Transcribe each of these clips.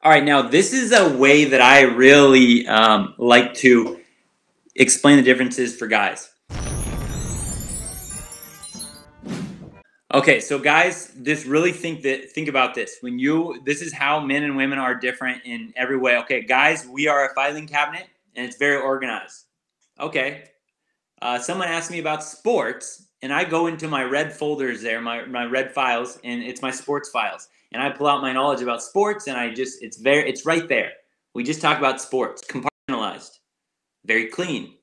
All right, now this is a way that I really like to explain the differences for guys. Okay, so guys, think about this. This is how men and women are different in every way. Okay, guys, we are a filing cabinet and it's very organized. Okay, someone asked me about sports, and I go into my red folders there, my red files, and it's my sports files. And I pull out my knowledge about sports, and it's right there. We just talk about sports, compartmentalized, very clean.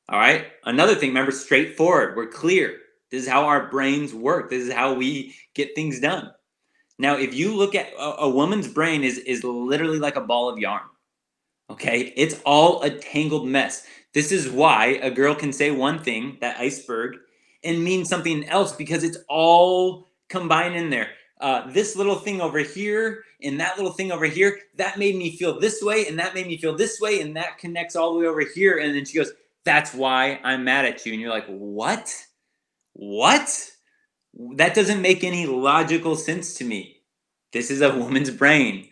All right. Another thing, remember, straightforward. We're clear. This is how our brains work. This is how we get things done. Now, if you look at a woman's brain is literally like a ball of yarn. Okay, it's all a tangled mess. This is why a girl can say one thing, that iceberg, and mean something else because it's all combined in there. This little thing over here and that little thing over here, that made me feel this way and that made me feel this way and that connects all the way over here. And then she goes, that's why I'm mad at you. And you're like, what? What? That doesn't make any logical sense to me. This is a woman's brain.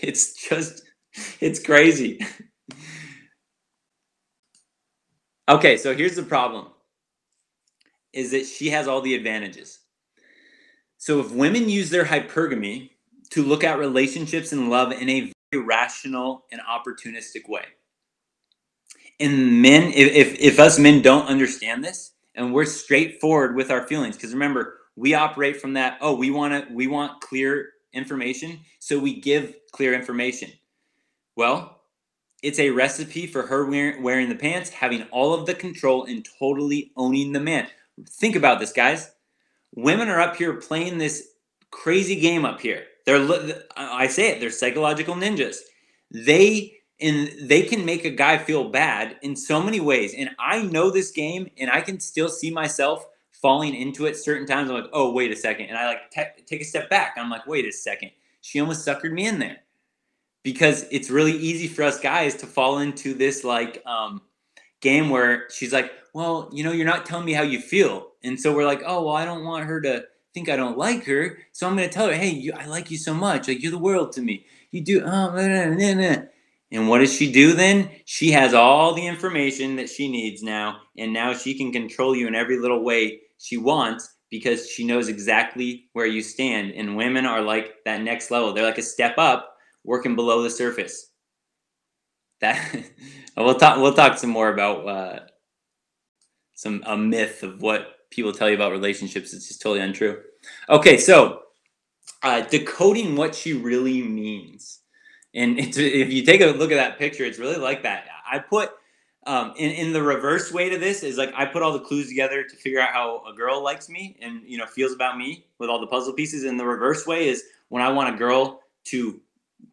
It's crazy. Okay, so here's the problem, is that she has all the advantages. So if women use their hypergamy to look at relationships and love in a very rational and opportunistic way, and men, if us men don't understand this, and we're straightforward with our feelings, because remember, we operate from that, oh, we want clear information, so we give clear information. Well, it's a recipe for her wearing the pants, having all of the control, and totally owning the man. Think about this, guys. Women are up here playing this crazy game up here. I say it, they're psychological ninjas. They can make a guy feel bad in so many ways. And I know this game, and I can still see myself falling into it certain times. I'm like, oh, wait a second. And I like take a step back. I'm like, wait a second. She almost suckered me in there. Because it's really easy for us guys to fall into this game where she's like, well, you're not telling me how you feel. And so we're like, oh, well, I don't want her to think I don't like her. So I'm going to tell her, hey, I like you so much. Like, you're the world to me. You do. And what does she do then? She has all the information that she needs now. And now she can control you in every little way she wants because she knows exactly where you stand. And women are like that next level. They're like a step up, working below the surface. That we'll talk some more about a myth of what people tell you about relationships. It's just totally untrue. Okay, so decoding what she really means, and if you take a look at that picture, it's really like that. I put in the reverse way to this is like I put all the clues together to figure out how a girl likes me and feels about me with all the puzzle pieces. And the reverse way is when I want a girl to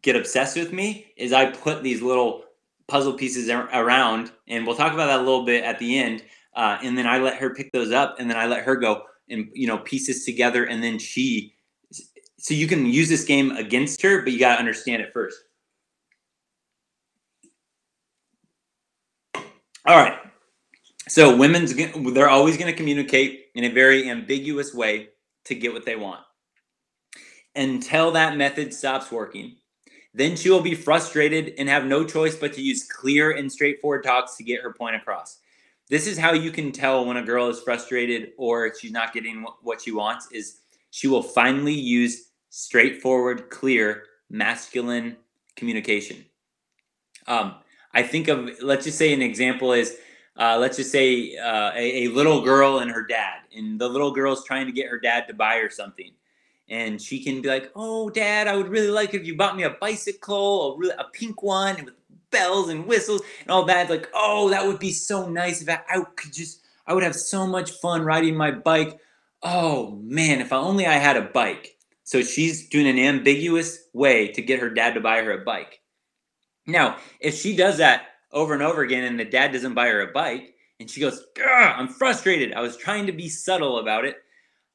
get obsessed with me is I put these little puzzle pieces around, and we'll talk about that a little bit at the end, and then I let her pick those up, and then I let her go and pieces together, and then so you can use this game against her, but you got to understand it first. All right, so they're always going to communicate in a very ambiguous way to get what they want until that method stops working. Then she will be frustrated and have no choice but to use clear and straightforward talks to get her point across. This is how you can tell when a girl is frustrated or she's not getting what she wants, is she will finally use straightforward, clear, masculine communication. I think of, let's just say an example is, let's just say a little girl and her dad, and the little girl's trying to get her dad to buy her something. And she can be like, oh, Dad, I would really like it if you bought me a bicycle, a pink one with bells and whistles and all that. Like, oh, that would be so nice if I would have so much fun riding my bike. Oh, man, if only I had a bike. So she's doing an ambiguous way to get her dad to buy her a bike. Now, if she does that over and over again and the dad doesn't buy her a bike and she goes, I'm frustrated. I was trying to be subtle about it.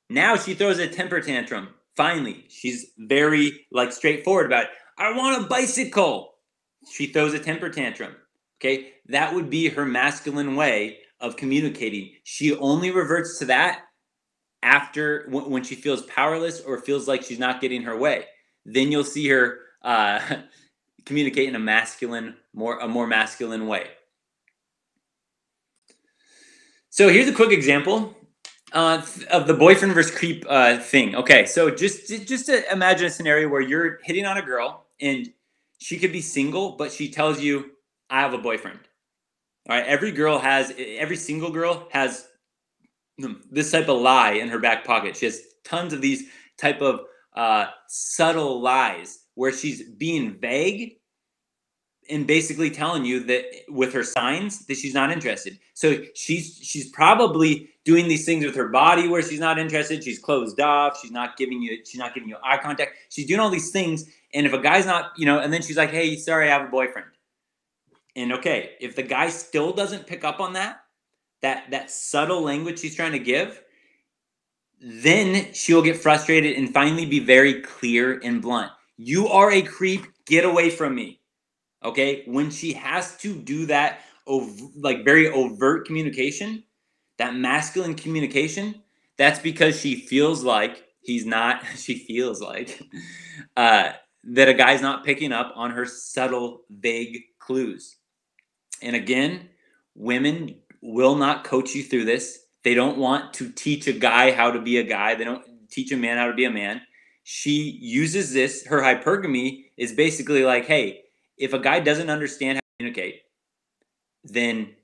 Now she throws a temper tantrum. Finally, she's very straightforward about it. I want a bicycle. She throws a temper tantrum. Okay, that would be her masculine way of communicating. She only reverts to that after when she feels powerless or feels like she's not getting her way. Then you'll see her communicate in a more masculine way. So here's a quick example of the boyfriend versus creep thing. Okay, so just to imagine a scenario where you're hitting on a girl and she could be single, but she tells you, "I have a boyfriend." All right, every single girl has this type of lie in her back pocket. She has tons of these type of subtle lies where she's being vague and basically telling you that with her signs that she's not interested. So she's probably doing these things with her body where she's not interested. She's closed off. She's not giving you eye contact. She's doing all these things. And if a guy's not, and then she's like, "Hey, sorry, I have a boyfriend." And okay, if the guy still doesn't pick up on that subtle language she's trying to give, then she'll get frustrated and finally be very clear and blunt. "You are a creep. Get away from me." Okay, when she has to do that, like very overt communication, that masculine communication, that's because she feels like he's not. She feels like that a guy's not picking up on her subtle, vague clues. And again, women will not coach you through this. They don't want to teach a guy how to be a guy. They don't teach a man how to be a man. She uses this. Her hypergamy is basically like, hey, if a guy doesn't understand how to communicate, then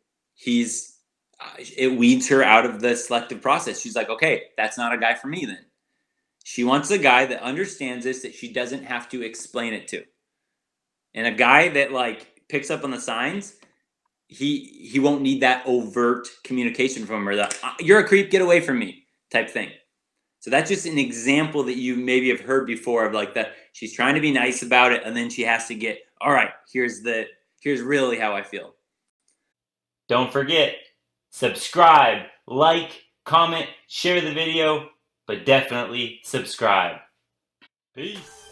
it weeds her out of the selective process. She's like, okay, that's not a guy for me then. She wants a guy that understands this, that she doesn't have to explain it to. And a guy that like picks up on the signs, he won't need that overt communication from her. "You're a creep, get away from me" type thing. So that's just an example that you maybe have heard before of like she's trying to be nice about it, and then she has to get, all right, here's really how I feel. Don't forget, subscribe, like, comment, share the video, but definitely subscribe. Peace.